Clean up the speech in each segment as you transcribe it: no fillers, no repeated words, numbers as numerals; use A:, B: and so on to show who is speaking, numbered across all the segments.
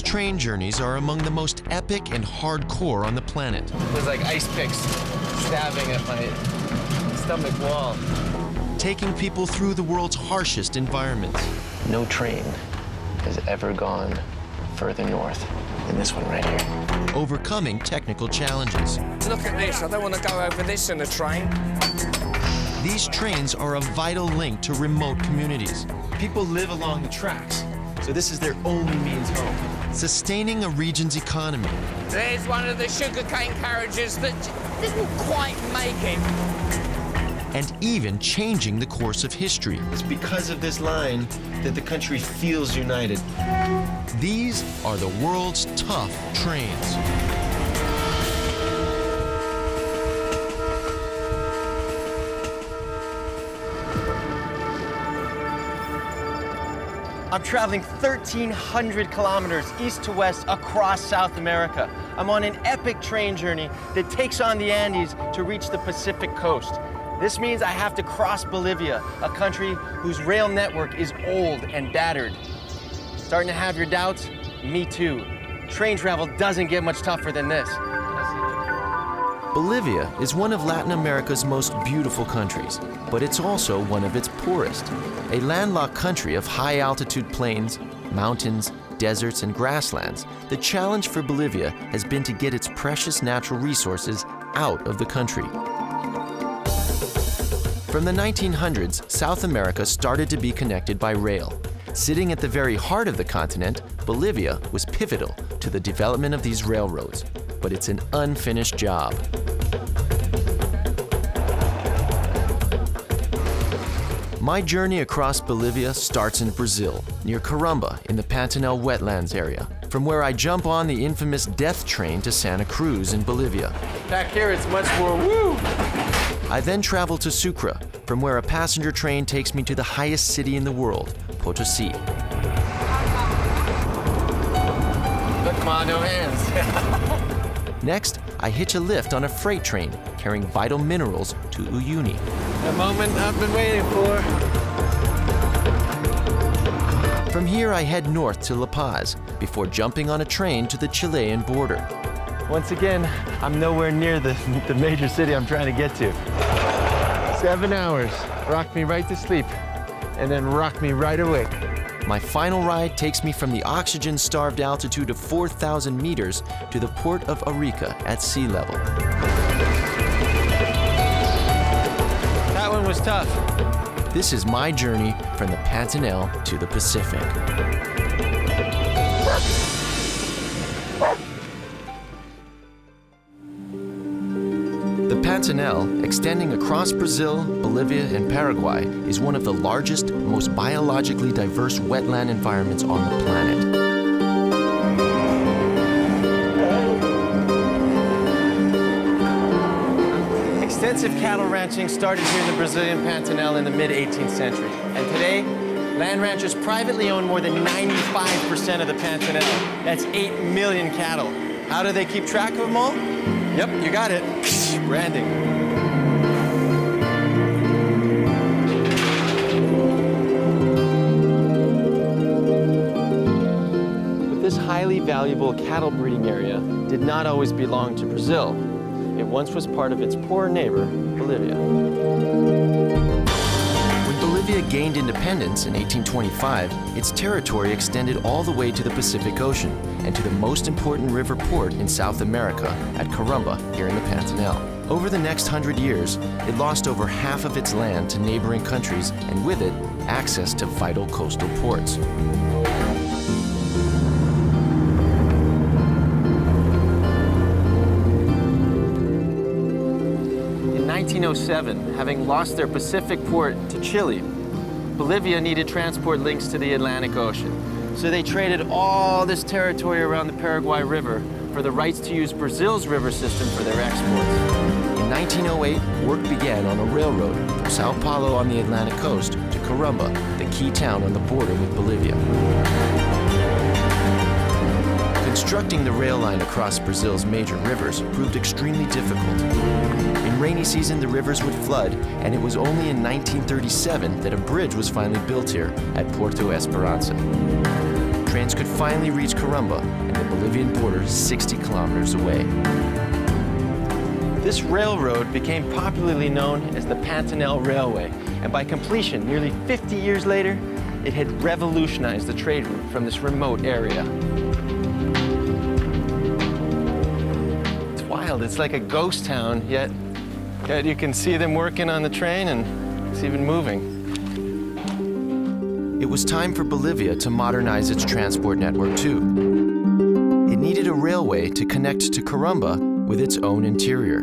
A: These train journeys are among the most epic and hardcore on the planet.
B: There's like ice picks stabbing at my stomach wall.
A: Taking people through the world's harshest environments.
B: No train has ever gone further north than this one right here.
A: Overcoming technical challenges.
C: Look at this, I don't want to go over this in a train.
A: These trains are a vital link to remote communities.
D: People live along the tracks, so this is their only means home.
A: Sustaining a region's economy.
C: There's one of the sugarcane carriages that didn't quite make it.
A: And even changing the course of history.
D: It's because of this line that the country feels united.
A: These are the world's tough trains.
E: I'm traveling 1,300 kilometers east to west across South America. I'm on an epic train journey that takes on the Andes to reach the Pacific coast. This means I have to cross Bolivia, a country whose rail network is old and battered. Starting to have your doubts? Me too. Train travel doesn't get much tougher than this.
A: Bolivia is one of Latin America's most beautiful countries, but it's also one of its poorest. A landlocked country of high-altitude plains, mountains, deserts, and grasslands, the challenge for Bolivia has been to get its precious natural resources out of the country. From the 1900s, South America started to be connected by rail. Sitting at the very heart of the continent, Bolivia was pivotal to the development of these railroads, but it's an unfinished job. My journey across Bolivia starts in Brazil, near Corumbá in the Pantanal wetlands area, from where I jump on the infamous death train to Santa Cruz in Bolivia.
E: Back here, it's much more woo!
A: I then travel to Sucre, from where a passenger train takes me to the highest city in the world, Potosí.
B: Look, come on, no hands.
A: Next, I hitch a lift on a freight train carrying vital minerals to Uyuni.
B: The moment I've been waiting for.
A: From here, I head north to La Paz before jumping on a train to the Chilean border.
E: Once again, I'm nowhere near the major city I'm trying to get to.
B: 7 hours. Rock me right to sleep, and then rock me right awake.
A: My final ride takes me from the oxygen-starved altitude of 4,000 meters to the port of Arica at sea level.
E: That one was tough.
A: This is my journey from the Pantanal to the Pacific. The Pantanal, extending across Brazil, Bolivia, and Paraguay, is one of the largest, most biologically diverse wetland environments on the planet.
E: Extensive cattle ranching started here in the Brazilian Pantanal in the mid-18th century. And today, land ranchers privately own more than 95% of the Pantanal. That's 8 million cattle. How do they keep track of them all? Yep, you got it. Branding. But this highly valuable cattle breeding area did not always belong to Brazil. It once was part of its poorer neighbor, Bolivia.
A: When Bolivia gained independence in 1825, its territory extended all the way to the Pacific Ocean and to the most important river port in South America at Corumbá, here in the Pantanal. Over the next 100 years, it lost over half of its land to neighboring countries, and with it, access to vital coastal ports.
E: In 1907, having lost their Pacific port to Chile, Bolivia needed transport links to the Atlantic Ocean. So they traded all this territory around the Paraguay River for the rights to use Brazil's river system for their exports.
A: In 1908, work began on a railroad from Sao Paulo on the Atlantic coast to Corumbá, the key town on the border with Bolivia. Constructing the rail line across Brazil's major rivers proved extremely difficult. In rainy season, the rivers would flood, and it was only in 1937 that a bridge was finally built here at Porto Esperança. trains could finally reach Corumbá and the Bolivian border 60 kilometers away.
E: This railroad became popularly known as the Pantanal Railway, and by completion, nearly 50 years later, it had revolutionized the trade route from this remote area. It's wild, it's like a ghost town, yet you can see them working on the train and it's even moving.
A: It was time for Bolivia to modernize its transport network too. It needed a railway to connect to Corumbá with its own interior.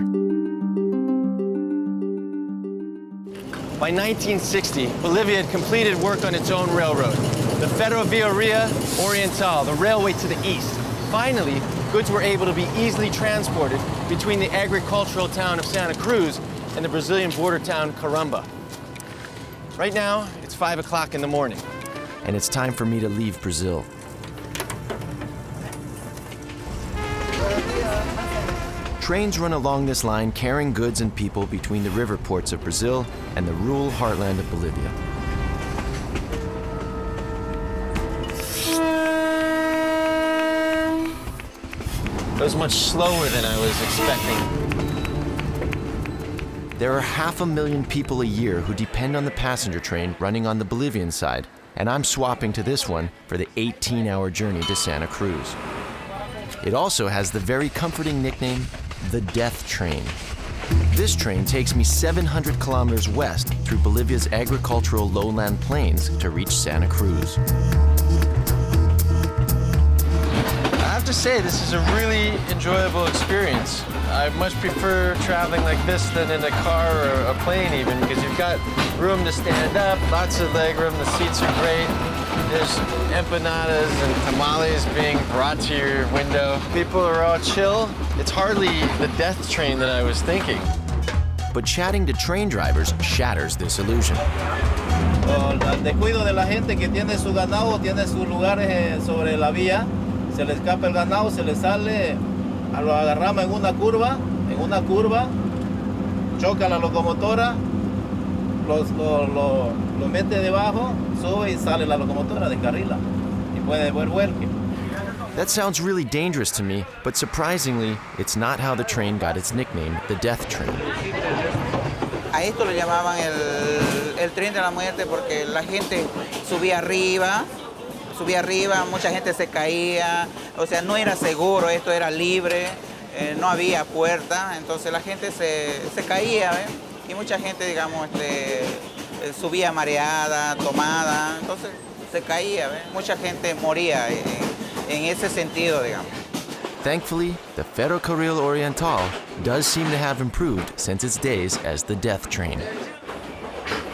E: By 1960, Bolivia had completed work on its own railroad, the Ferrovia Oriental, the railway to the east. Finally, goods were able to be easily transported between the agricultural town of Santa Cruz and the Brazilian border town Corumbá. Right now, it's 5 o'clock in the morning.
A: And it's time for me to leave Brazil. Trains run along this line carrying goods and people between the river ports of Brazil and the rural heartland of Bolivia.
E: It was much slower than I was expecting.
A: There are 500,000 people a year who depend on the passenger train running on the Bolivian side, and I'm swapping to this one for the 18-hour journey to Santa Cruz. It also has the very comforting nickname, the Death Train. This train takes me 700 kilometers west through Bolivia's agricultural lowland plains to reach Santa Cruz.
E: I have to say, this is a really enjoyable experience. I much prefer traveling like this than in a car or a plane even, because you've got room to stand up, lots of leg room, the seats are great. There's empanadas and tamales being brought to your window. People are all chill. It's hardly the death train that I was thinking.
A: But chatting to train drivers shatters this illusion.
F: El descuido de la gente que tiene su ganado, tiene sus lugares sobre la vía, se le escapa el ganado, se le sale, lo agarramos en una curva, choca la locomotora, lo mete debajo, sube y sale la locomotora, descarrila y puede vuelque.
A: That sounds really dangerous to me, but surprisingly, it's not how the train got its nickname, the Death Train.
G: A esto lo llamaban el tren de la muerte porque la gente subía arriba, mucha gente se caía, o sea, no era seguro, esto era libre, no había puerta, entonces la gente se caía, ¿ves? Y mucha gente, digamos, subía mareada, tomada, entonces se caía, ¿ves? Mucha gente moría en ese sentido, digamos.
A: Thankfully, the Ferrocarril Oriental does seem to have improved since its days as the Death Train.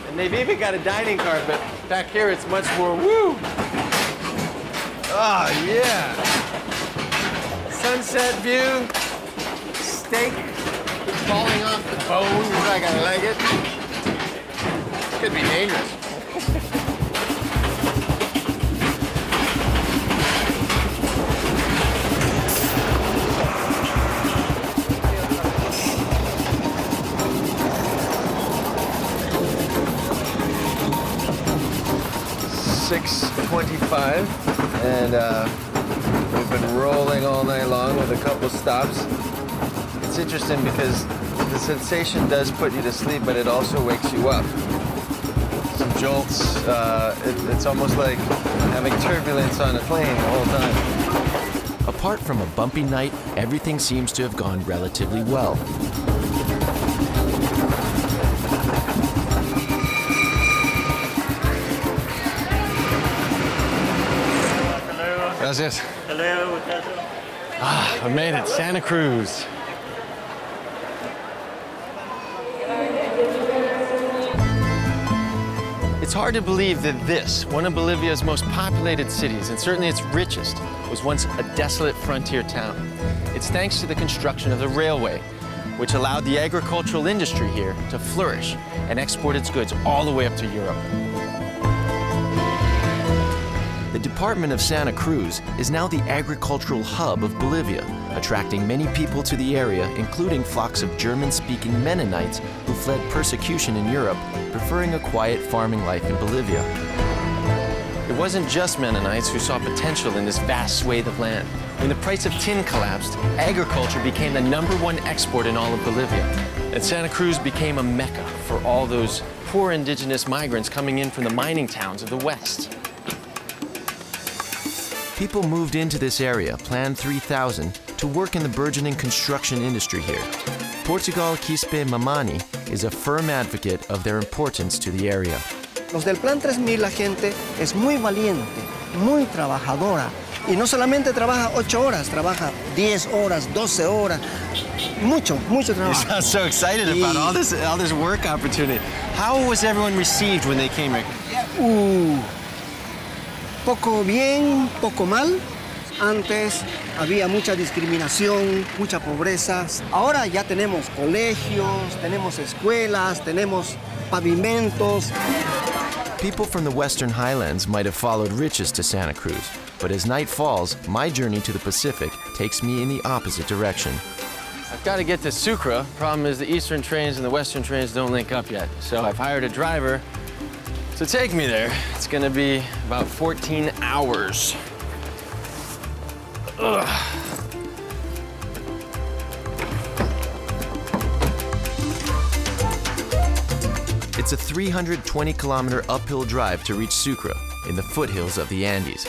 E: And they've even got a dining car, but back here it's much more woo! Oh, yeah! Sunset view, steak falling off the bone, you're not gonna like it. Could be dangerous. .25, and we've been rolling all night long with a couple stops. It's interesting because the sensation does put you to sleep, but it also wakes you up. Some jolts, it's almost like having turbulence on a plane the whole time.
A: Apart from a bumpy night, everything seems to have gone relatively well.
E: Gracias. I made it, Santa Cruz. It's hard to believe that this, one of Bolivia's most populated cities, and certainly its richest, was once a desolate frontier town. It's thanks to the construction of the railway, which allowed the agricultural industry here to flourish and export its goods all the way up to Europe.
A: The department of Santa Cruz is now the agricultural hub of Bolivia, attracting many people to the area, including flocks of German-speaking Mennonites who fled persecution in Europe, preferring a quiet farming life in Bolivia.
E: It wasn't just Mennonites who saw potential in this vast swathe of land. When the price of tin collapsed, agriculture became the #1 export in all of Bolivia. And Santa Cruz became a mecca for all those poor indigenous migrants coming in from the mining towns of the West.
A: People moved into this area, Plan 3000, to work in the burgeoning construction industry here. Portugal Quispe Mamani is a firm advocate of their importance to the area.
H: Los del Plan 3000, la gente es muy valiente, muy trabajadora. Y no solamente trabaja 8 horas, trabaja 10 horas, 12 horas. Mucho, mucho trabajo.
E: You sound so excited about all this work opportunity. How was everyone received when they came here?
H: Poco bien, poco mal. Antes había mucha discriminación, mucha pobreza. Ahora ya tenemos colegios, tenemos escuelas, tenemos pavimentos.
A: People from the Western Highlands might have followed riches to Santa Cruz, but as night falls, my journey to the Pacific takes me in the opposite direction.
E: I've got to get to Sucre. Problem is the eastern trains and the western trains don't link up yet. So I've hired a driver to take me there. It's going to be about 14 hours. Ugh.
A: It's a 320-kilometer uphill drive to reach Sucre in the foothills of the Andes.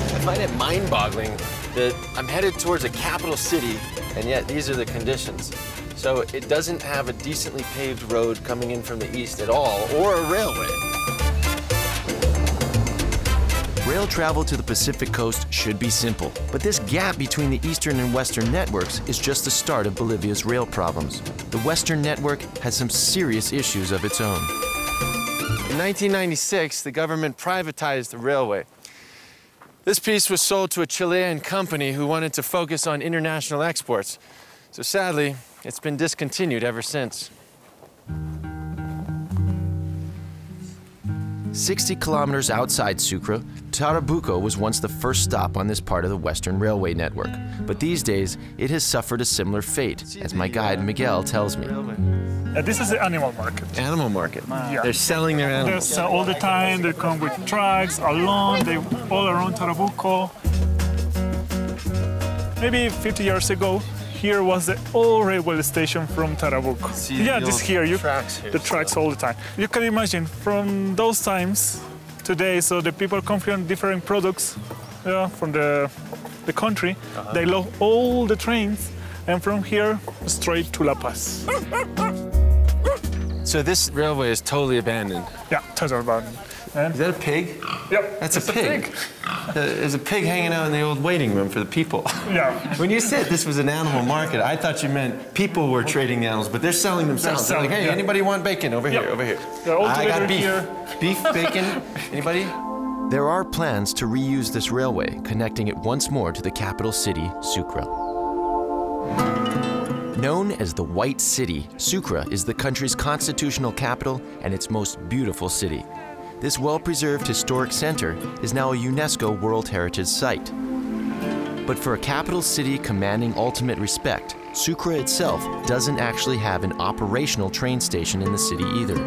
E: I find it mind-boggling that I'm headed towards a capital city, and yet these are the conditions. So it doesn't have a decently paved road coming in from the east at all, or a railway.
A: Rail travel to the Pacific coast should be simple, but this gap between the eastern and western networks is just the start of Bolivia's rail problems. The western network has some serious issues of its own.
E: In 1996, the government privatized the railway. This piece was sold to a Chilean company who wanted to focus on international exports. So sadly, it's been discontinued ever since.
A: 60 kilometers outside Sucre, Tarabuco was once the first stop on this part of the Western Railway network. But these days, it has suffered a similar fate, as my guide Miguel tells me.
I: This is the animal market.
E: Animal market?
I: Yeah.
E: They're selling their animals?
I: There's, all the time, they come with trucks, alone, they all around Tarabuco. Maybe 50 years ago, here was the old railway station from Tarabuco. Yeah, just here. The tracks all the time. You can imagine from those times, today, so the people come from different products from the country. They love all the trains, and from here, straight to La Paz.
E: So this railway is totally abandoned?
I: Yeah, totally abandoned.
E: Is that a pig?
I: Yep.
E: That's a pig. There's a pig hanging out in the old waiting room for the people.
I: Yeah.
E: When you said this was an animal market, I thought you meant people were trading the animals, but they're selling themselves. They're like, hey, anybody want bacon? Over here, over here. I got beef.
I: Here.
E: Beef, bacon, anybody?
A: There are plans to reuse this railway, connecting it once more to the capital city, Sucre. Known as the White City, Sucre is the country's constitutional capital and its most beautiful city. This well-preserved historic center is now a UNESCO World Heritage Site. But for a capital city commanding ultimate respect, Sucre itself doesn't actually have an operational train station in the city either.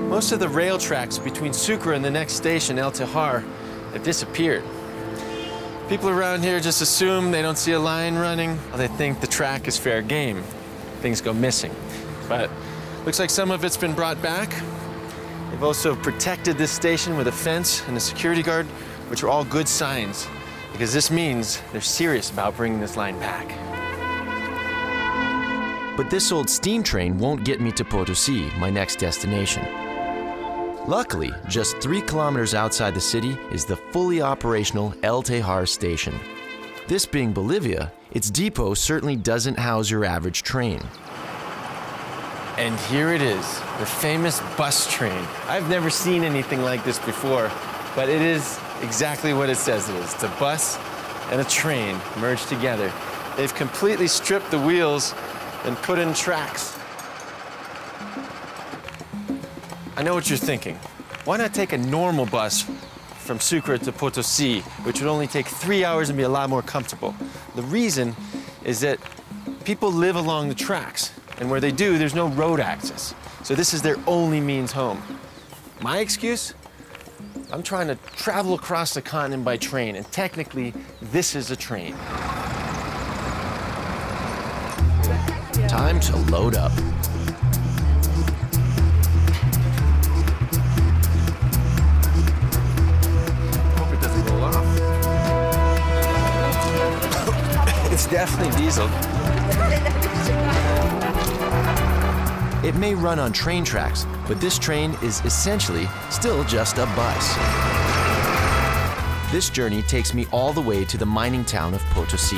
E: Most of the rail tracks between Sucre and the next station, El Tejar, have disappeared. People around here just assume they don't see a line running. They think the track is fair game. Things go missing. But looks like some of it's been brought back. They've also protected this station with a fence and a security guard, which are all good signs, because this means they're serious about bringing this line back.
A: But this old steam train won't get me to Potosí, my next destination. Luckily, just 3 kilometers outside the city is the fully operational El Tejar station. This being Bolivia, its depot certainly doesn't house your average train.
E: And here it is, the famous bus train. I've never seen anything like this before, but it is exactly what it says it is. It's a bus and a train merged together. They've completely stripped the wheels and put in tracks. I know what you're thinking. Why not take a normal bus from Sucre to Potosí, which would only take 3 hours and be a lot more comfortable. The reason is that people live along the tracks, and where they do, there's no road access. So this is their only means home. My excuse? I'm trying to travel across the continent by train, and technically, this is a train.
A: Time to load up.
E: Hope it doesn't roll off. It's definitely diesel.
A: It may run on train tracks, but this train is essentially still just a bus. This journey takes me all the way to the mining town of Potosí.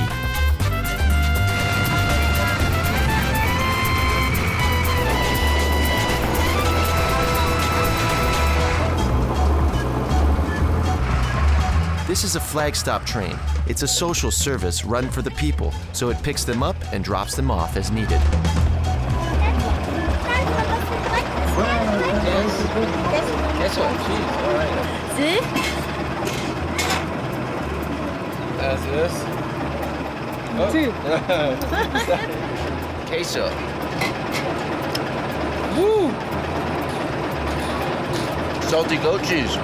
A: This is a flag stop train. It's a social service run for the people, so it picks them up and drops them off as needed.
B: Queso and cheese, all right.
J: See?
B: As this. Oh. Queso. Woo! Salty goat cheese.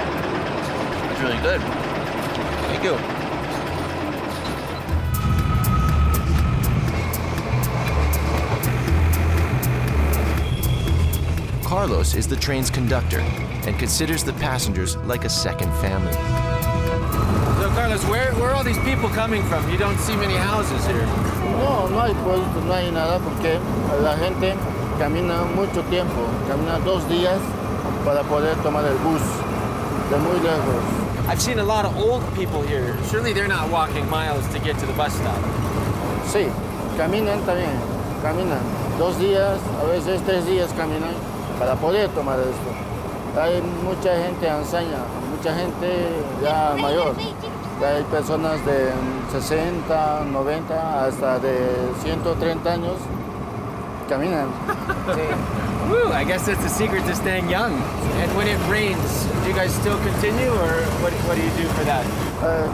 B: It's really good. Thank you.
A: Carlos is the train's conductor and considers the passengers like a second family.
E: So, Carlos, where are all these people coming from? You don't see many houses here.
F: No, no hay puesto, no hay nada porque la gente camina mucho tiempo, camina 2 días para poder tomar el bus de muy lejos.
E: I've seen a lot of old people here. Surely they're not walking miles to get to the bus stop.
F: Sí, caminan también, caminan 2 días, a veces 3 días caminan para poder tomar esto. Hay mucha gente anciana, mucha gente ya mayor. Hay personas de 60, 90, hasta de 130 años caminan.
E: Sí. Woo, I guess that's the secret to staying young. And when it rains, do you guys still continue, or what do you do for that?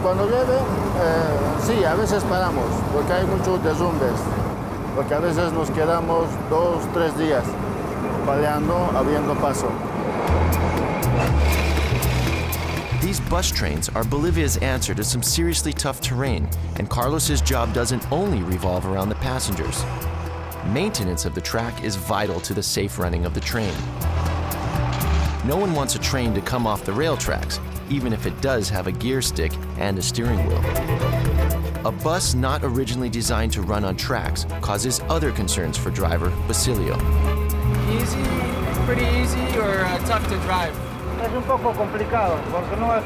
F: Cuando llueve, sí, a veces paramos, porque hay muchos derrumbes. Porque a veces nos quedamos 2, 3 días peleando, abriendo paso.
A: These bus trains are Bolivia's answer to some seriously tough terrain, and Carlos's job doesn't only revolve around the passengers. Maintenance of the track is vital to the safe running of the train. No one wants a train to come off the rail tracks, even if it does have a gear stick and a steering wheel. A bus not originally designed to run on tracks causes other concerns for driver Basilio.
E: Easy, pretty easy, or tough to drive?
F: Es un poco complicado, porque no es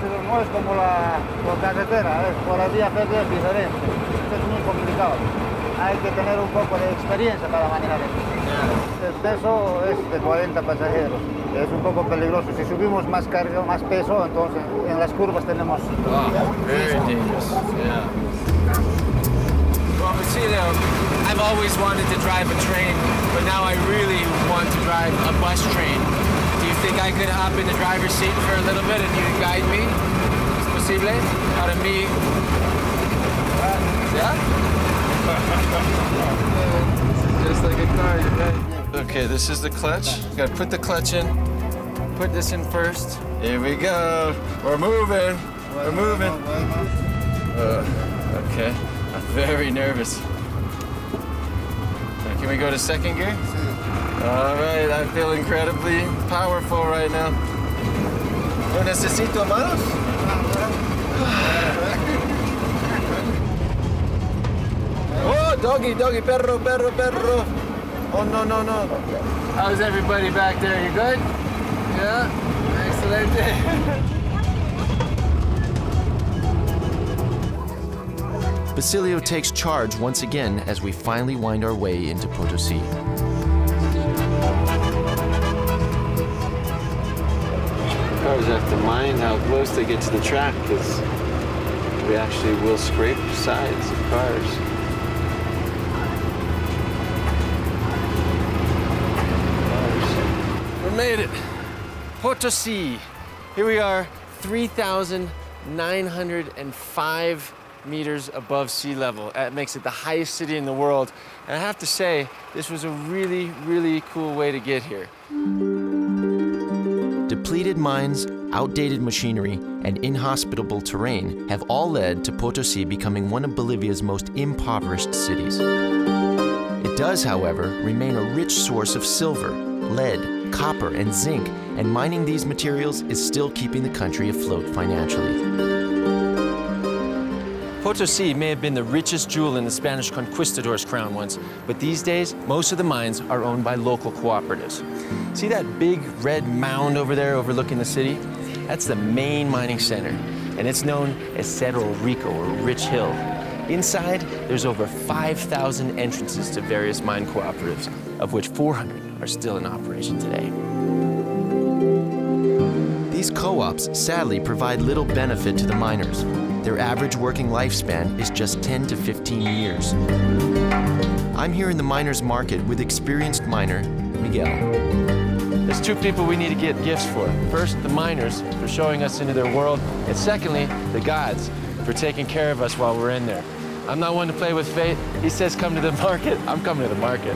F: como la carretera, por la vía férrea es diferente. Es muy complicado. Hay que tener un poco de experiencia para manejar esto. El peso es de 40 pasajeros. Es un poco peligroso. Si subimos más carga, más peso, entonces en las curvas tenemos...
E: Wow, very dangerous. Yeah. Well, Basilio, I've always wanted to drive a train, but now I really want to drive a bus train. Do you think I could hop in the driver's seat for a little bit and you can guide me? ¿Es posible? Para mí. Yeah? Just like a car, right? Okay, this is the clutch. Gotta put the clutch in. Put this in first. Here we go. We're moving. We're moving. Okay. I'm very nervous. Can we go to second gear? All right, I feel incredibly powerful right now. ¿No necesito manos? Oh, doggy, doggy, perro, perro, perro. Oh, no, no, no. How's everybody back there? You good? Yeah? Excellent.
A: Basilio takes charge once again as we finally wind our way into Potosí.
B: Cars have to mind how close they get to the track, because we actually will scrape sides of cars.
E: We made it. Potosí. Here we are, 3,000 905 meters above sea level. That makes it the highest city in the world. And I have to say, this was a really, really cool way to get here.
A: Depleted mines, outdated machinery, and inhospitable terrain have all led to Potosí becoming one of Bolivia's most impoverished cities. It does, however, remain a rich source of silver, lead, copper, and zinc, and mining these materials is still keeping the country afloat financially.
E: Potosí may have been the richest jewel in the Spanish conquistador's crown once, but these days, most of the mines are owned by local cooperatives. See that big red mound over there overlooking the city? That's the main mining center, and it's known as Cerro Rico, or Rich Hill. Inside, there's over 5,000 entrances to various mine cooperatives, of which 400 are still in operation today.
A: These co-ops sadly provide little benefit to the miners. Their average working lifespan is just 10 to 15 years. I'm here in the miners' market with experienced miner Miguel.
E: There's two people we need to get gifts for. First, the miners for showing us into their world, and secondly, the gods for taking care of us while we're in there. I'm not one to play with fate. He says come to the market, I'm coming to the market.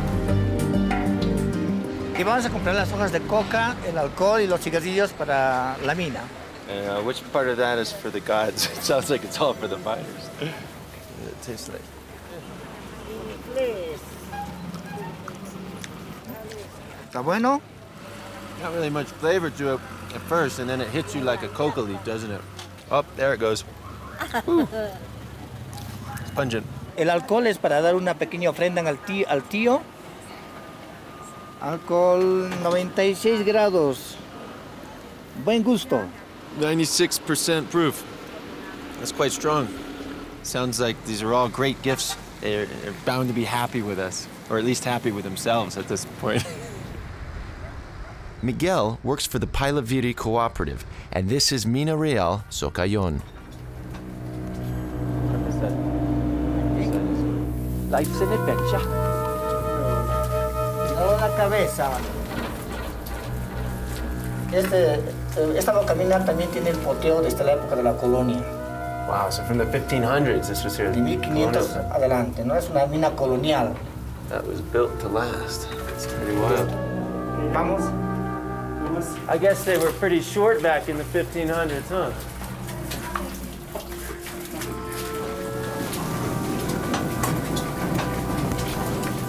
J: Y vamos a comprar las hojas de coca, el alcohol y los cigarrillos para la mina.
B: Which part of that is for the gods? It sounds like it's all for the miners.
E: It tastes like...
J: ¿Está bueno?
B: Not really much flavor to it at first, and then it hits you like a coca leaf, doesn't it? Oh, there it goes. It's pungent.
J: El alcohol es para dar una pequeña ofrenda al tío. Alcohol 96 grados. Buen gusto.
B: 96% proof. That's quite strong.
E: Sounds like these are all great gifts. They're bound to be happy with us, or at least happy with themselves at this point.
A: Miguel works for the Pailaviri Cooperative, and this is Mina Real Socayon.
J: Life's an adventure. No la cabeza. Esta localidad también tiene el poteo desde la época de la colonia.
E: Wow, so from the 1500s this was here.
J: De 1500 adelante, ¿no? Es una mina colonial.
B: That was built to last. It's pretty wild.
J: Vamos.
E: I guess they were pretty short back in the 1500s, huh?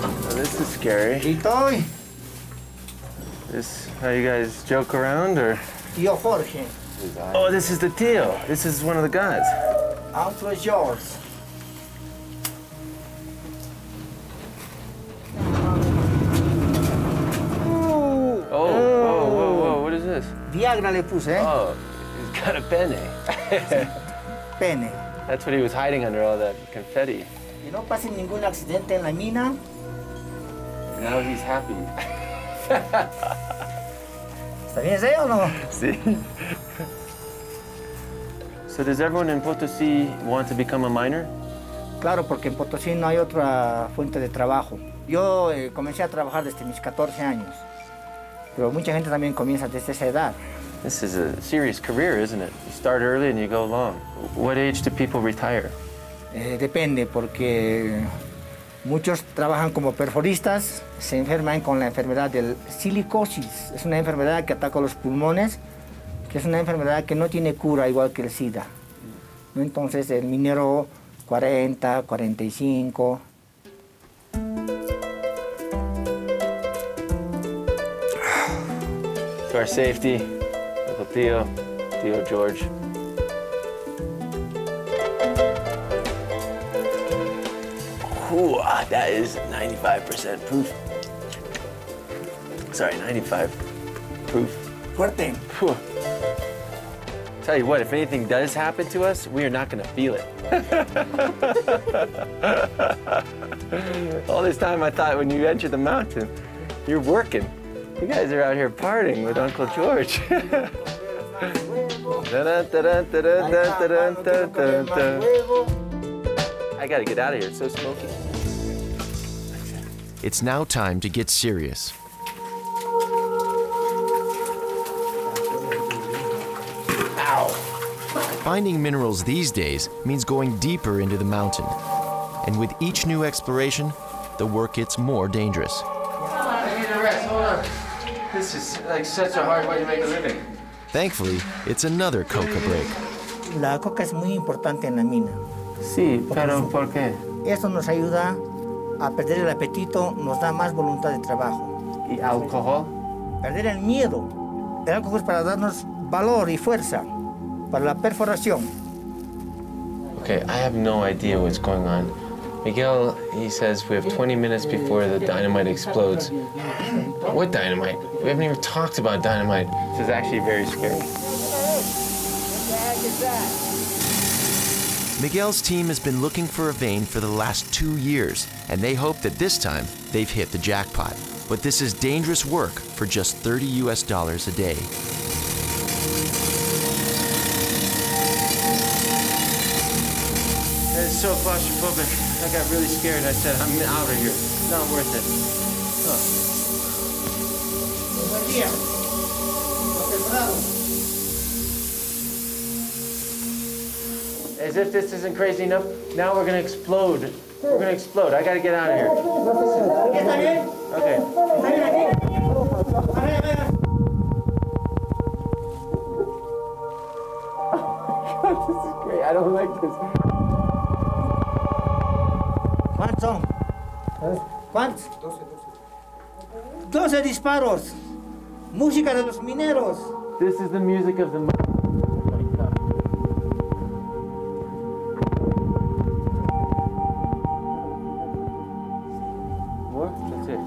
E: Oh, this is scary.
J: Estoy.
E: This how you guys joke around, or?
J: Tío Jorge.
E: Oh, this is the tío. This is one of the gods.
J: Auto is yours.
E: Whoa, what is this?
J: Viagra le puse, ¿eh?
E: Oh, he's got a pene.
J: Pene.
E: That's what he was hiding under all that confetti.
J: Que no pase ningún accidente en la mina.
E: Now he's happy.
J: ¿Está bien ese o no?
E: Sí. So does everyone in Potosí want to become a miner?
J: Claro, porque en Potosí no hay otra fuente de trabajo. Yo comencé a trabajar desde mis 14 años, pero mucha gente también comienza desde esa edad.
E: This is a serious career, isn't it? You start early and you go long. What age do people retire?
J: Depende, porque muchos trabajan como perforistas, se enferman con la enfermedad del silicosis. Es una enfermedad que ataca los pulmones, que es una enfermedad que no tiene cura, igual que el SIDA. Entonces, el minero 40, 45.
E: To our safety, Uncle Tío George. Ooh, that is 95% proof. Sorry, 95 proof.
J: Fuerte.
E: Whew. Tell you what, if anything does happen to us, we are not going to feel it. All this time I thought when you enter the mountain, you're working. You guys are out here partying with Uncle George. I gotta get out of here, it's so smoky.
A: It's now time to get serious.
J: Ow.
A: Finding minerals these days means going deeper into the mountain. And with each new exploration, the work gets more dangerous.
B: I need a rest, hold on. This is like such a hard way to make a living.
A: Thankfully, it's another coca break.
J: La coca es muy importante en la mina.
B: Sí, pero ¿por qué?
J: Eso nos ayuda a perder el apetito, nos da más voluntad de trabajo.
B: ¿Y alcohol?
J: Perder el miedo. El alcohol es para darnos valor y fuerza para la perforación.
B: Okay, I have no idea what's going on. Miguel, he says we have 20 minutes before the dynamite explodes. What dynamite? We haven't even talked about dynamite. This is actually very scary.
A: Miguel's team has been looking for a vein for the last 2 years, and they hope that this time they've hit the jackpot. But this is dangerous work for just $30 US a day.
B: It's so claustrophobic. I got really scared. I said, I'm out of here. It's not worth it. As if this isn't crazy enough, now we're gonna explode. We're gonna explode. I gotta get out of here. Okay. This is great. I don't like this.
J: ¿Cuántos son? ¿Cuántos? 12 disparos. Música de los mineros.
B: This is the music of the mine. What? That's it.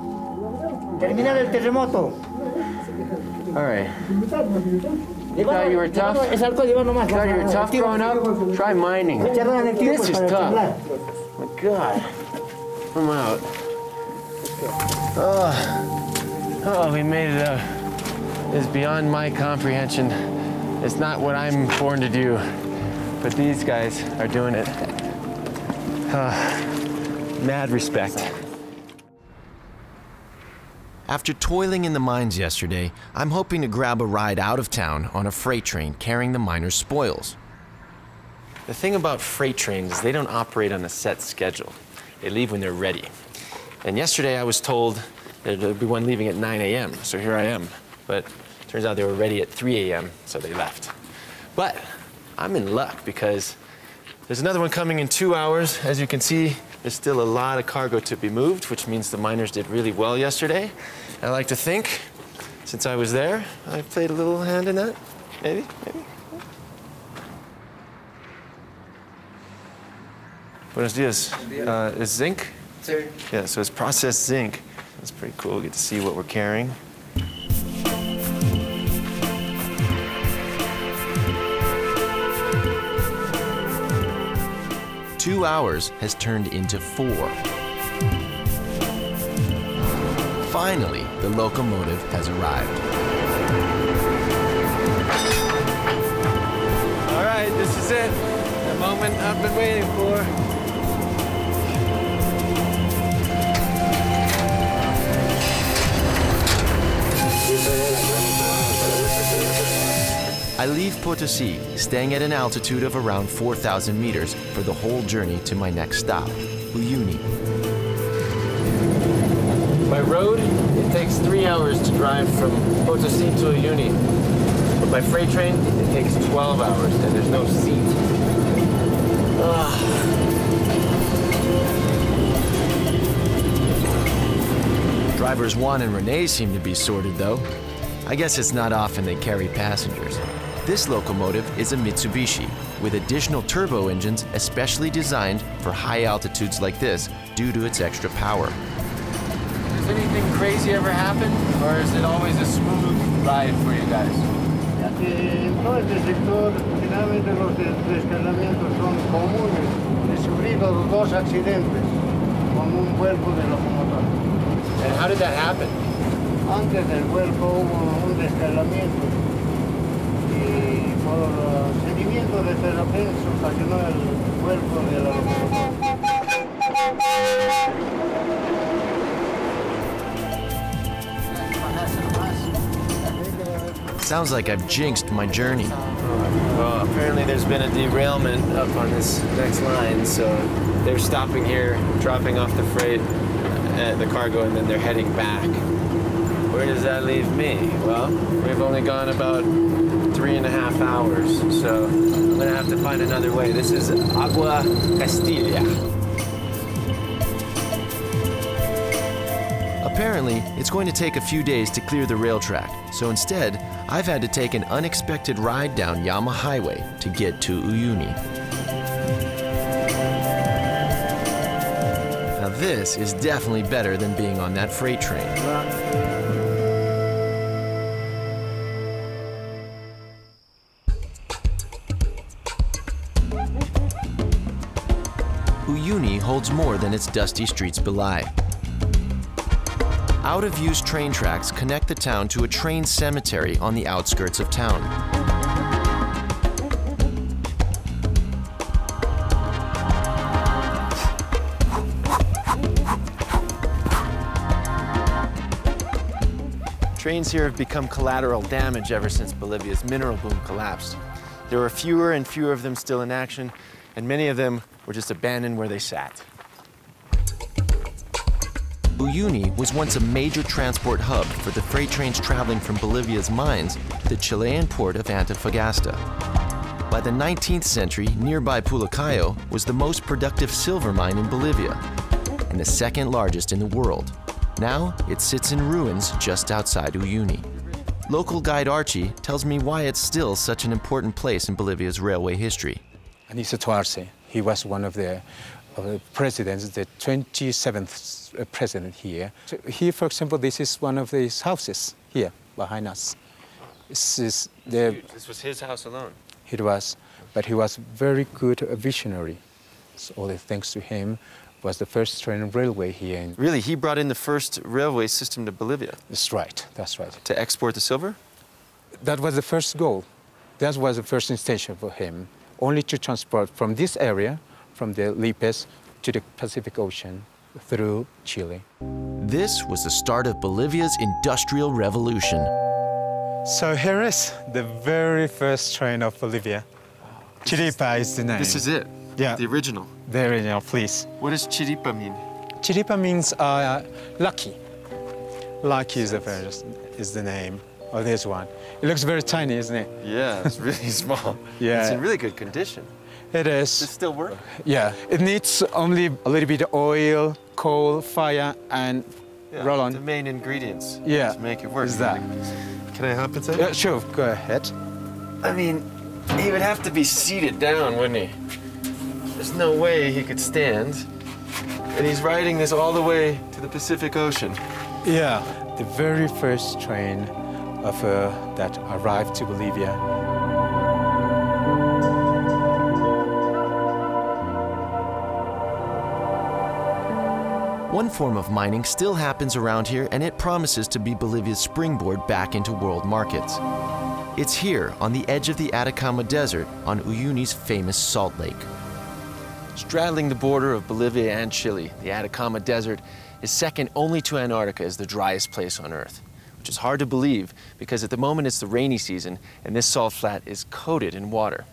J: Terminar el terremoto.
B: All right. You thought you were tough? You thought you were tough growing up? Try mining. This is tough. My God. I'm out. Oh, we made it out. It's beyond my comprehension. It's not what I'm born to do, but these guys are doing it. Mad respect.
A: After toiling in the mines yesterday, I'm hoping to grab a ride out of town on a freight train carrying the miners' spoils.
B: The thing about freight trains is they don't operate on a set schedule. They leave when they're ready. And yesterday I was told that there'd be one leaving at 9 a.m., so here I am. But it turns out they were ready at 3 a.m., so they left. But I'm in luck because there's another one coming in 2 hours. As you can see, there's still a lot of cargo to be moved, which means the miners did really well yesterday. I like to think, since I was there, I played a little hand in that. Maybe. Buenos dias. Is zinc?
G: Sir.
B: Yeah, so it's processed zinc. That's pretty cool. We get to see what we're carrying.
A: Two hours has turned into 4. Finally, the locomotive has arrived.
B: All right, this is it. The moment I've been waiting for.
A: I leave Potosí, staying at an altitude of around 4,000 meters for the whole journey to my next stop, Uyuni.
B: By road, it takes 3 hours to drive from Potosí to Uyuni. But by freight train, it takes 12 hours, and there's no seat.
A: Drivers Juan and Renee seem to be sorted, though. I guess it's not often they carry passengers. This locomotive is a Mitsubishi, with additional turbo engines especially designed for high altitudes like this due to its extra power.
B: Does anything crazy ever happen, or is it always a smooth ride for you guys?
F: En todo este sector, finalmente los descargamientos son comunes. He sufrido 2 accidentes con un vuelco de locomotora.
B: And how did that happen?
F: Antes del vuelco hubo un descargamiento y por sentimiento de terraplén se ocasionó el vuelco de la locomotora.
A: Sounds like I've jinxed my journey.
B: Well, apparently there's been a derailment up on this next line, so they're stopping here, dropping off the freight, the cargo, and then they're heading back. Where does that leave me? Well, we've only gone about 3.5 hours, so I'm gonna have to find another way. This is Agua Castilla.
A: Apparently, it's going to take a few days to clear the rail track, so instead, I've had to take an unexpected ride down Yama Highway to get to Uyuni. Now this is definitely better than being on that freight train. Uyuni holds more than its dusty streets belie. Out-of-use train tracks connect the town to a train cemetery on the outskirts of town.
B: Trains here have become collateral damage ever since Bolivia's mineral boom collapsed. There are fewer and fewer of them still in action, and many of them were just abandoned where they sat.
A: Uyuni was once a major transport hub for the freight trains traveling from Bolivia's mines to the Chilean port of Antofagasta. By the 19th century, nearby Pulicayo was the most productive silver mine in Bolivia and the second largest in the world. Now, it sits in ruins just outside Uyuni. Local guide Archie tells me why it's still such an important place in Bolivia's railway history.
K: Aniceto Arce, he was one of the presidents, the 27th president here. So here, for example, this is one of his houses here behind us. This
B: was his house alone?
K: It was, but he was very good visionary. So all the thanks to him was the first train railway here.
B: Really, he brought in the first railway system to Bolivia?
K: That's right, that's right.
B: To export the silver?
K: That was the first goal. That was the first intention for him, only to transport from this area, from the Lipes to the Pacific Ocean through Chile.
A: This was the start of Bolivia's Industrial Revolution.
L: So here is the very first train of Bolivia. Chiripa is the name.
B: This is it?
L: Yeah.
B: The original?
L: The original, please.
B: What does chiripa mean?
L: Chiripa means lucky. Lucky is the name of this one. It looks very tiny, isn't it?
B: Yeah, it's really small.
L: Yeah.
B: It's in really good condition.
L: It is.
B: Does it still work?
L: Yeah. It needs only a little bit of oil, coal, fire, and roll on.
B: The main ingredients
L: to
B: make it work.
L: Is that.
B: Can I hop inside?
L: Yeah, sure, go ahead.
B: I mean, he would have to be seated down, wouldn't he? There's no way he could stand. And he's riding this all the way to the Pacific Ocean.
L: Yeah, the very first train of that arrived to Bolivia.
A: One form of mining still happens around here, and it promises to be Bolivia's springboard back into world markets. It's here, on the edge of the Atacama Desert, on Uyuni's famous salt lake.
B: Straddling the border of Bolivia and Chile, the Atacama Desert is second only to Antarctica as the driest place on Earth, which is hard to believe because at the moment it's the rainy season and this salt flat is coated in water.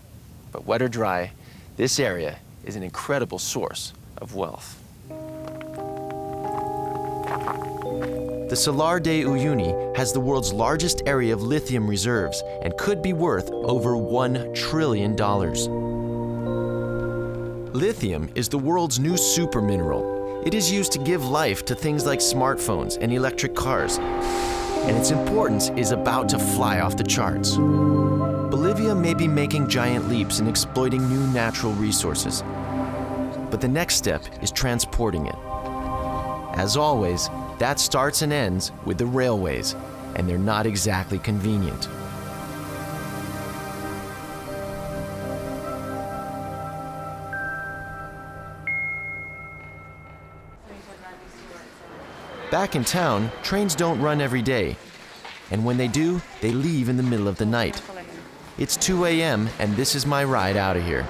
B: But wet or dry, this area is an incredible source of wealth.
A: The Salar de Uyuni has the world's largest area of lithium reserves and could be worth over $1 trillion. Lithium is the world's new supermineral. It is used to give life to things like smartphones and electric cars, and its importance is about to fly off the charts. Bolivia may be making giant leaps in exploiting new natural resources, but the next step is transporting it. As always, that starts and ends with the railways, and they're not exactly convenient. Back in town, trains don't run every day, and when they do, they leave in the middle of the night. It's 2 a.m., and this is my ride out of here.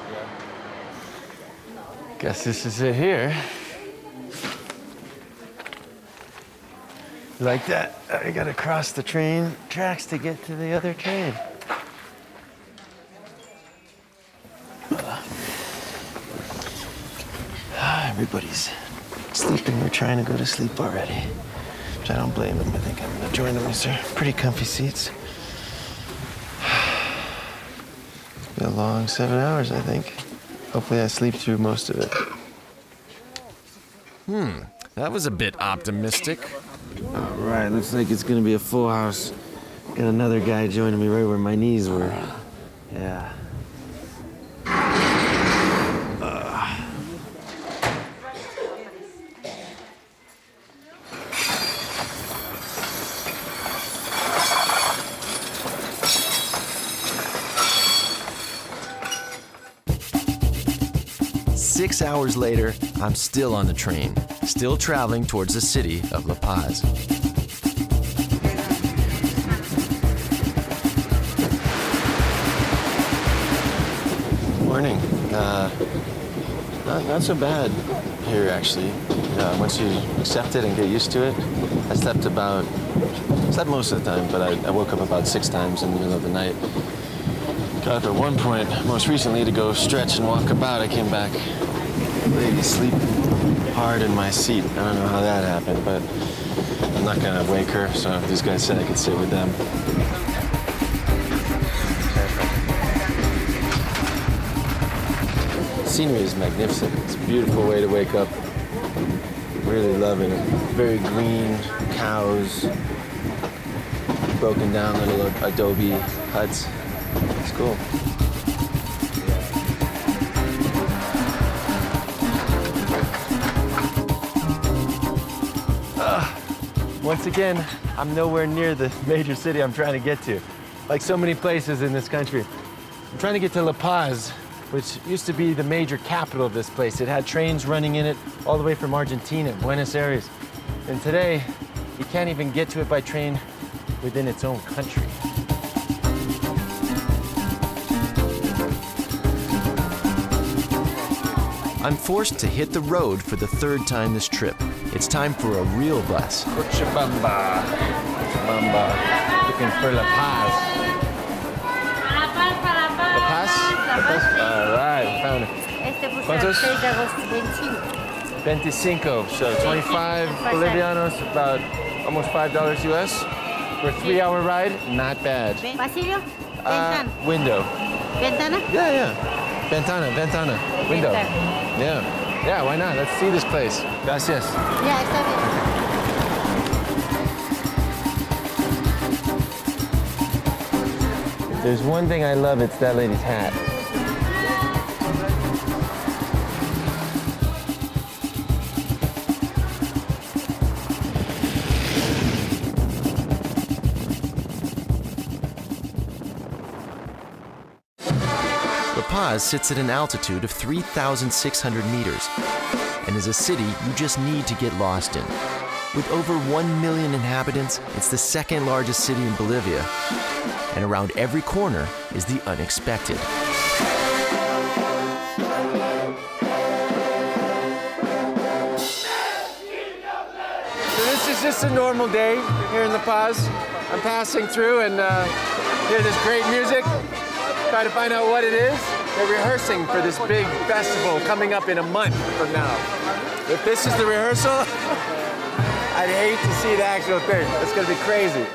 B: Guess this is it here.
E: Like that, I gotta cross the train tracks to get to the other train. Everybody's sleeping or trying to go to sleep already. Which I don't blame them. I think I'm gonna join them. These are pretty comfy seats. It's been a long 7 hours, I think. Hopefully I sleep through most of it.
B: That was a bit optimistic.
E: All right, looks like it's gonna be a full house. Got another guy joining me right where my knees were. Yeah.
A: 6 hours later, I'm still on the train, still traveling towards the city of La Paz.
E: Morning. Not so bad here, actually. Once you accept it and get used to it, I slept most of the time, but I woke up about 6 times in the middle of the night. Got up at one point, most recently, to go stretch and walk about. I came back, lady sleep hard in my seat. I don't know how that happened, but I'm not gonna wake her, so these guys said I could sit with them. The scenery is magnificent. It's a beautiful way to wake up. Really loving it. Very green, cows, broken down little adobe huts. It's cool. Once again, I'm nowhere near the major city I'm trying to get to. Like so many places in this country. I'm trying to get to La Paz, which used to be the major capital of this place. It had trains running in it all the way from Argentina, Buenos Aires. And today, you can't even get to it by train within its own country.
A: I'm forced to hit the road for the 3rd time this trip. It's time for a real bus.
E: Cochabamba. Looking for La Paz. La Paz? La Paz? All right, found it. ¿Cuántos? 25. So 25 Bolivianos, about almost $5 US. For a 3-hour ride, not bad.
M: Pasillo?
E: Window.
M: Ventana?
E: Yeah. Ventana. Window. Yeah, why not? Let's see this place. Gracias.
M: Yeah, está bien.
E: If there's one thing I love, it's that lady's hat.
A: La Paz sits at an altitude of 3,600 meters and is a city you just need to get lost in. With over 1 million inhabitants, it's the 2nd largest city in Bolivia, and around every corner is the unexpected.
E: So this is just a normal day here in La Paz. I'm passing through and hear this great music. Try to find out what it is. They're rehearsing for this big festival coming up in a month from now. If this is the rehearsal, I'd hate to see the actual thing. It's gonna be crazy.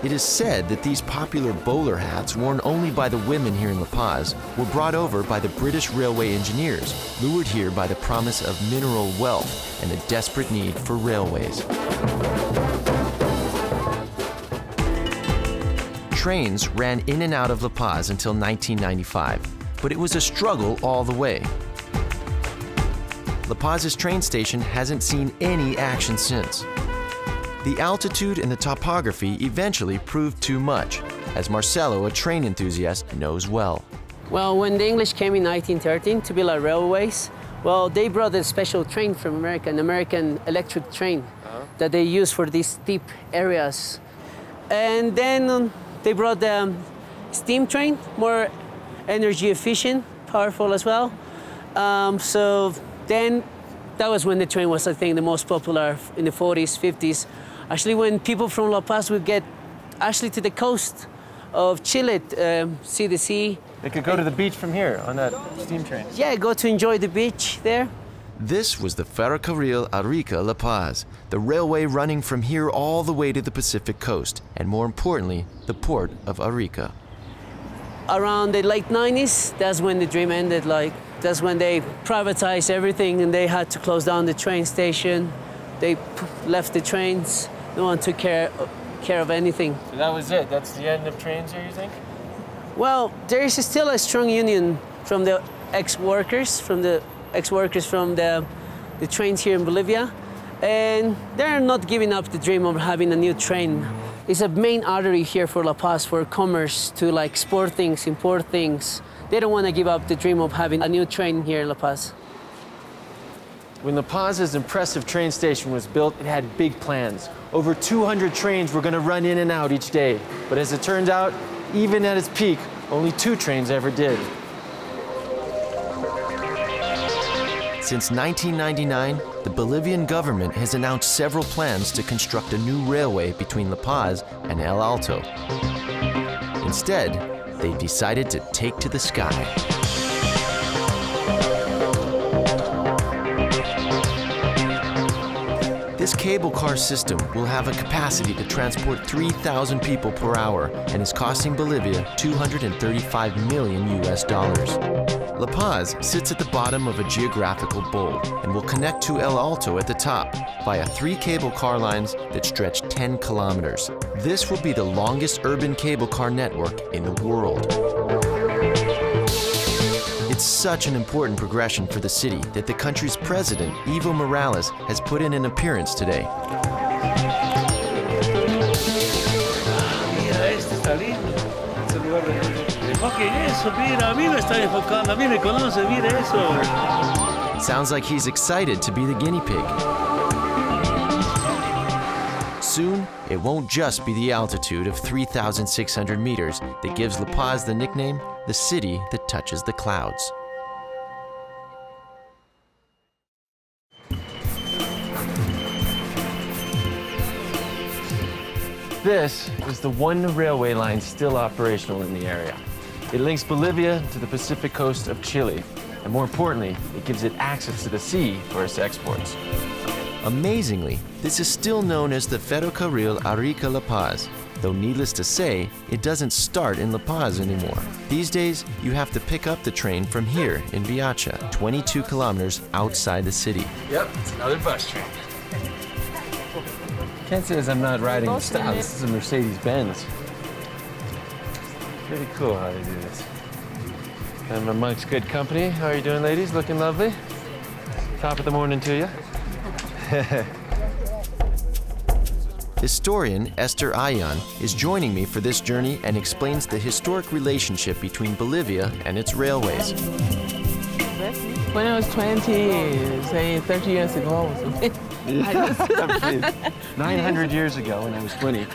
A: It is said that these popular bowler hats, worn only by the women here in La Paz, were brought over by the British railway engineers, lured here by the promise of mineral wealth and the desperate need for railways. Trains ran in and out of La Paz until 1995, but it was a struggle all the way. La Paz's train station hasn't seen any action since. The altitude and the topography eventually proved too much, as Marcelo, a train enthusiast, knows well.
M: Well, when the English came in 1913 to build our railways, well, they brought a special train from America, an American electric train that they use for these steep areas. And then they brought the steam train, more energy efficient, powerful as well. So then that was when the train was, I think, the most popular in the 40s, 50s. Actually, when people from La Paz would get actually to the coast of Chile, see the sea.
E: They could go to the beach from here on that steam train.
M: Yeah, go to enjoy the beach there.
A: This was the Ferrocarril Arica-La Paz, the railway running from here all the way to the Pacific coast, and more importantly, the port of Arica.
M: Around the late 90s, that's when the dream ended. That's when they privatized everything and they had to close down the train station. They left the trains. No one took care of anything.
E: So that was it? That's the end of trains here, you think?
M: Well, there is still a strong union from the ex-workers, from the trains here in Bolivia. And they're not giving up the dream of having a new train. It's a main artery here for La Paz for commerce to export things, import things. They don't want to give up the dream of having a new train here in La Paz.
B: When La Paz's impressive train station was built, it had big plans. Over 200 trains were going to run in and out each day. But as it turns out, even at its peak, only 2 trains ever did.
A: Since 1999, the Bolivian government has announced several plans to construct a new railway between La Paz and El Alto. Instead, they've decided to take to the sky. This cable car system will have a capacity to transport 3,000 people per hour and is costing Bolivia $235 million. La Paz sits at the bottom of a geographical bowl and will connect to El Alto at the top via 3 cable car lines that stretch 10 kilometers. This will be the longest urban cable car network in the world. It's such an important progression for the city that the country's president, Evo Morales, has put in an appearance today. Sounds like he's excited to be the guinea pig. Soon, it won't just be the altitude of 3,600 meters that gives La Paz the nickname, the city that touches the clouds.
B: This is the one railway line still operational in the area. It links Bolivia to the Pacific coast of Chile, and more importantly, it gives it access to the sea for its exports.
A: Amazingly, this is still known as the Ferrocarril Arica-La Paz, though needless to say, it doesn't start in La Paz anymore. These days, you have to pick up the train from here in Viacha, 22 kilometers outside the city.
B: Yep, it's another bus train. Can't say as I'm not riding in style. This is a Mercedes-Benz. Pretty cool how they do this. I'm amongst good company. How are you doing, ladies? Looking lovely? Top of the morning to you.
A: Historian Esther Ayan is joining me for this journey and explains the historic relationship between Bolivia and its railways.
N: When I was 20, say 30 years ago.
B: 900 years ago when I was 20.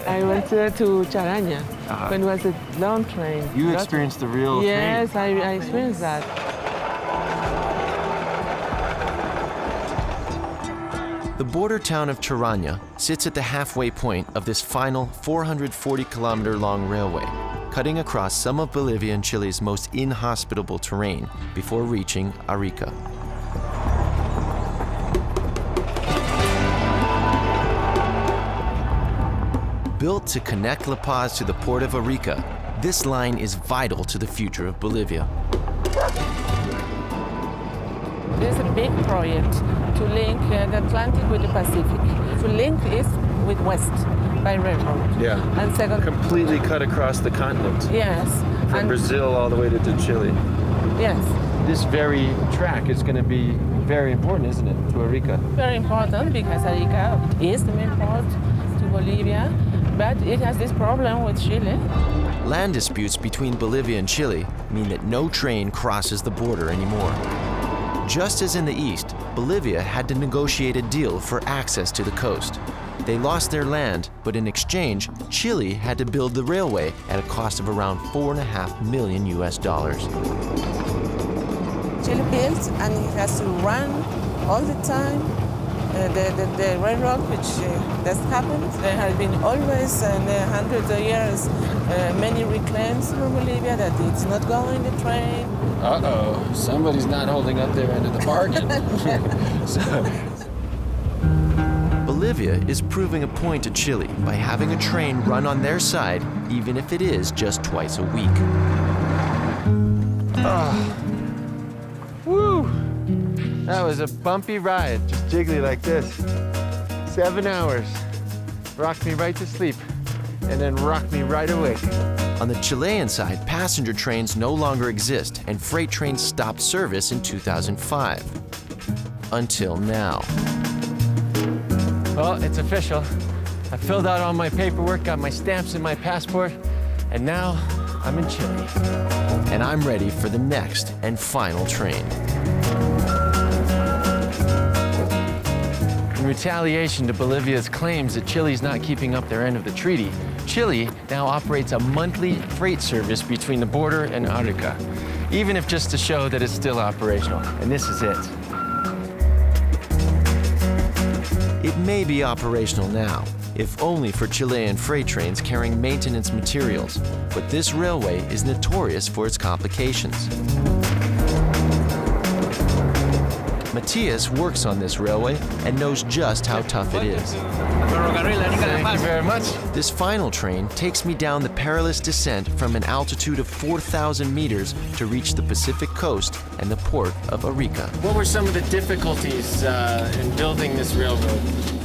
N: I went to Charaña when it was a long train.
B: You experienced the real train?
N: Yes, I experienced that.
A: The border town of Charaña sits at the halfway point of this final 440-kilometer-long railway, cutting across some of Bolivia and Chile's most inhospitable terrain before reaching Arica. Built to connect La Paz to the port of Arica, this line is vital to the future of Bolivia.
N: There's a big project to link the Atlantic with the Pacific. To link east with west by railroad.
B: Yeah.
N: And second,
B: completely cut across the continent.
N: Yes.
B: From Brazil all the way to Chile.
N: Yes.
E: this very track is going to be very important, isn't it, to Arica?
N: Very important because Arica is the main port to Bolivia, but it has this problem with Chile.
A: Land disputes between Bolivia and Chile mean that no train crosses the border anymore. Just as in the east, Bolivia had to negotiate a deal for access to the coast. They lost their land, but in exchange, Chile had to build the railway at a cost of around $4.5 million US.
N: Chile builds and it has to run all the time. The railroad, which does happen. There have been always, in hundreds of years, many reclaims from Bolivia that it's not going the train.
B: Uh-oh, somebody's not holding up their end of the bargain.
A: Bolivia is proving a point to Chile by having a train run on their side, even if it is just twice a week.
E: Woo! That was a bumpy ride, just jiggly like this. 7 hours. Rocked me right to sleep, and then rocked me right awake.
A: On the Chilean side, passenger trains no longer exist, and freight trains stopped service in 2005. Until now.
E: Well, it's official. I filled out all my paperwork, got my stamps and my passport, and now I'm in Chile.
A: And I'm ready for the next and final train.
B: In retaliation to Bolivia's claims that Chile's not keeping up their end of the treaty, Chile now operates a monthly freight service between the border and Arica, even if just to show that it's still operational. And this is it.
A: It may be operational now, if only for Chilean freight trains carrying maintenance materials, but this railway is notorious for its complications. Matias works on this railway and knows just how tough it is.
B: Thank you very much.
A: This final train takes me down the perilous descent from an altitude of 4,000 meters to reach the Pacific coast and the port of Arica.
B: What were some of the difficulties in building this railroad?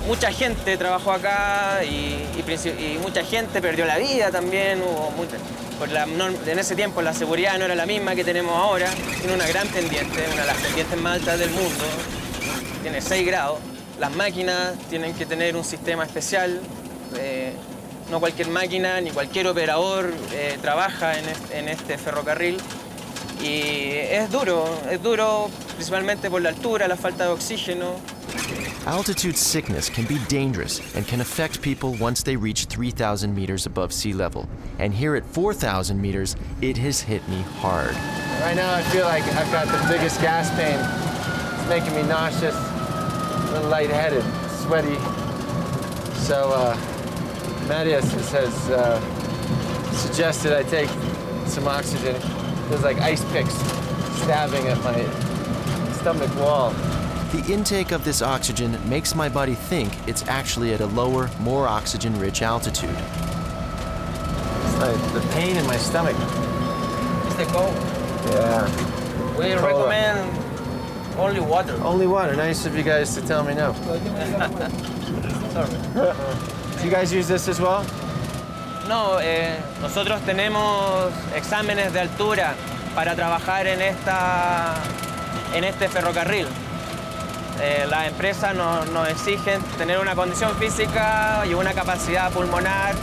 O: Mucha gente trabajó acá y mucha gente perdió la vida también. En ese tiempo la seguridad no era la misma que tenemos ahora. Tiene una gran pendiente, una de las pendientes más altas del mundo. Tiene 6 grados. Las máquinas tienen que tener un sistema especial. No cualquier máquina ni cualquier operador trabaja en este ferrocarril. Y es duro principalmente por la altura, la falta de oxígeno.
A: Altitude sickness can be dangerous and can affect people once they reach 3,000 meters above sea level. And here at 4,000 meters, it has hit me hard.
E: Right now I feel like I've got the biggest gas pain. It's making me nauseous, a little lightheaded, sweaty. So Matias has suggested I take some oxygen. There's like ice picks stabbing at my stomach wall.
A: The intake of this oxygen makes my body think it's actually at a lower, more oxygen-rich altitude.
E: It's like the pain in my stomach.
O: It's the cold.
E: Yeah.
O: We recommend only water.
E: Only water. Nice of you guys to tell me no.
O: Sorry.
E: Do you guys use this as well?
O: No, nosotros tenemos exámenes de altura para trabajar en este ferrocarril. Las empresas nos exigen tener una condición física y una capacidad pulmonar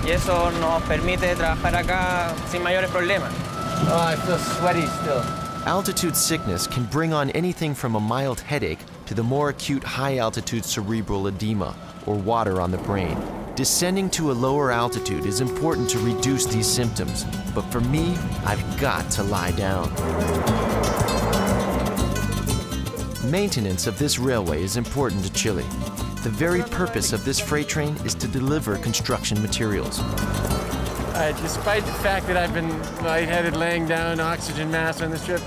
O: y eso nos permite trabajar acá sin mayores problemas.
E: Oh, I feel sweaty still.
A: Altitude sickness can bring on anything from a mild headache to the more acute high-altitude cerebral edema, or water on the brain. Descending to a lower altitude is important to reduce these symptoms, but for me, I've got to lie down. Maintenance of this railway is important to Chile. The very purpose of this freight train is to deliver construction materials.
E: Despite the fact that I've been lightheaded, laying down oxygen mask on this trip,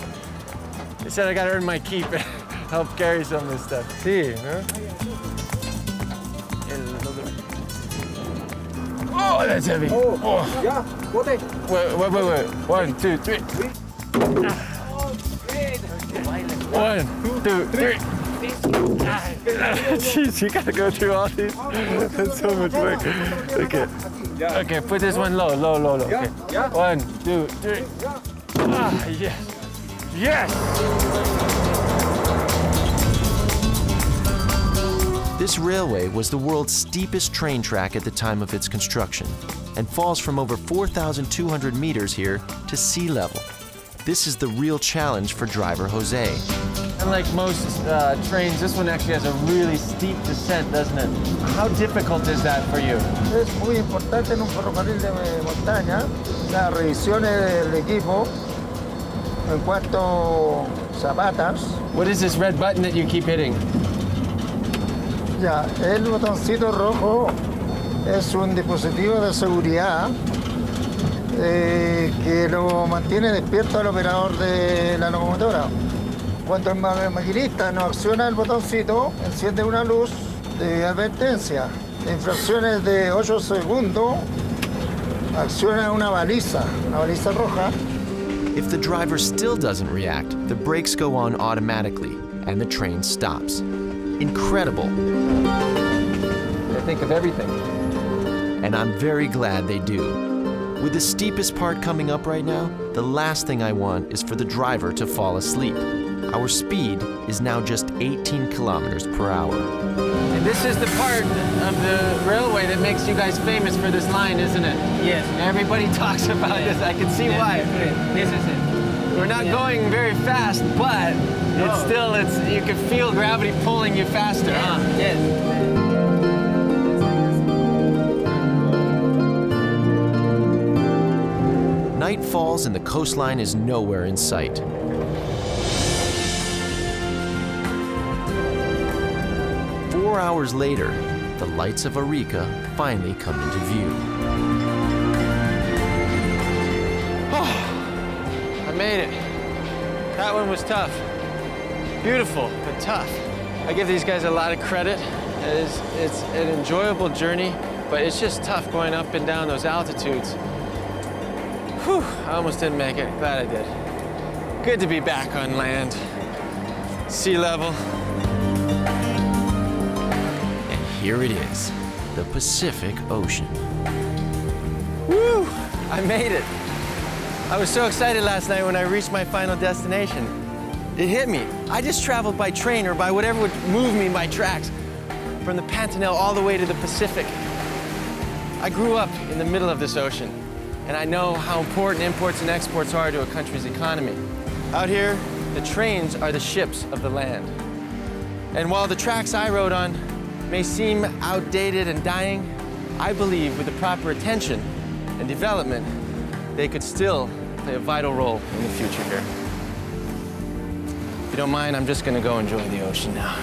E: they said I gotta earn my keep and help carry some of this stuff. See, huh? Oh, that's heavy. Oh.
F: Yeah, wait.
E: Wait. 1, 2, 3. 1, 2, 3. Jeez, you gotta go through all these. That's so much work. Okay. Okay, put this one low. Okay. 1, 2, 3. Ah, yes.
F: Yes!
A: This railway was the world's steepest train track at the time of its construction and falls from over 4,200 meters here to sea level. This is the real challenge for driver Jose.
E: Unlike most trains, this one actually has a really steep descent, doesn't it? How difficult is that for you?
F: Es muy importante en un ferrocarril de montaña las revisiones del equipo en cuanto zapatas.
E: What is this red button that you keep hitting?
F: Ya, el botoncito rojo es un dispositivo de seguridad que lo mantiene despierto al operador de la locomotora. Cuando el maquinista no acciona el botoncito, enciende una luz de advertencia. En fracciones de 8 segundos, acciona una baliza roja.
A: If the driver still doesn't react, the brakes go on automatically and the train stops. Incredible.
E: They think of everything.
A: And I'm very glad they do. With the steepest part coming up right now, the last thing I want is for the driver to fall asleep. Our speed is now just 18 kilometers per hour.
E: And this is the part of the railway that makes you guys famous for this line, isn't it?
O: Yes.
E: Everybody talks about this. I can see why.
O: This is it.
E: We're not going very fast, but you can feel gravity pulling you faster, huh?
O: Yes.
A: Night falls and the coastline is nowhere in sight. Four hours later, the lights of Arica finally come into view.
E: I made it. That one was tough. Beautiful, but tough. I give these guys a lot of credit. It's an enjoyable journey, but it's just tough going up and down those altitudes. Whew, I almost didn't make it. Glad I did. Good to be back on land. Sea level.
A: And here it is, the Pacific Ocean.
E: Woo! I made it. I was so excited last night when I reached my final destination. It hit me. I just traveled by train or by whatever would move me by tracks from the Pantanal all the way to the Pacific. I grew up in the middle of this ocean, and I know how important imports and exports are to a country's economy. Out here, the trains are the ships of the land. And while the tracks I rode on may seem outdated and dying, I believe with the proper attention and development, they could still play a vital role in the future here. If you don't mind, I'm just gonna go enjoy the ocean now.